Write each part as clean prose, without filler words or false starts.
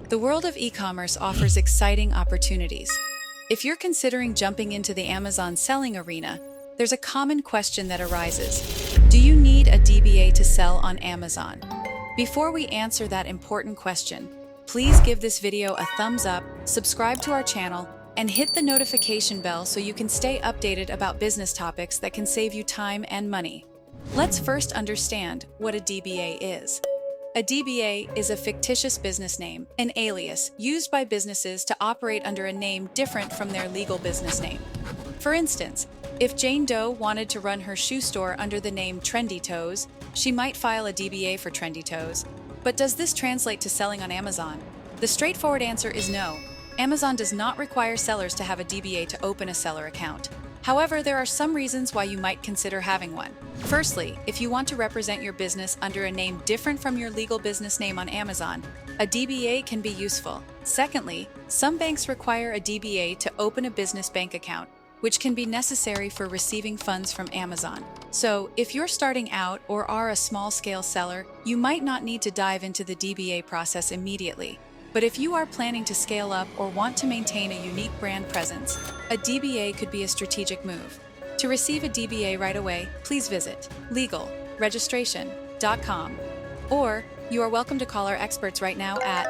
The world of e-commerce offers exciting opportunities. If you're considering jumping into the Amazon selling arena, there's a common question that arises. Do you need a DBA to sell on Amazon? Before we answer that important question, please give this video a thumbs up, subscribe to our channel, and hit the notification bell so you can stay updated about business topics that can save you time and money. Let's first understand what a DBA is. A DBA is a fictitious business name, an alias, used by businesses to operate under a name different from their legal business name. For instance, if Jane Doe wanted to run her shoe store under the name Trendy Toes, she might file a DBA for Trendy Toes. But does this translate to selling on Amazon? The straightforward answer is no. Amazon does not require sellers to have a DBA to open a seller account. However, there are some reasons why you might consider having one. Firstly, if you want to represent your business under a name different from your legal business name on Amazon, a DBA can be useful. Secondly, some banks require a DBA to open a business bank account, which can be necessary for receiving funds from Amazon. So, if you're starting out or are a small-scale seller, you might not need to dive into the DBA process immediately. But if you are planning to scale up or want to maintain a unique brand presence, a DBA could be a strategic move. To receive a DBA right away, please visit legalregistration.com. Or you are welcome to call our experts right now at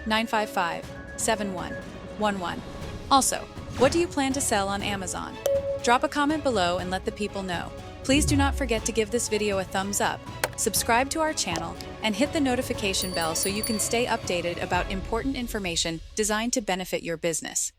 877-955-7111. Also, what do you plan to sell on Amazon? Drop a comment below and let the people know. Please do not forget to give this video a thumbs up, subscribe to our channel, and hit the notification bell so you can stay updated about important information designed to benefit your business.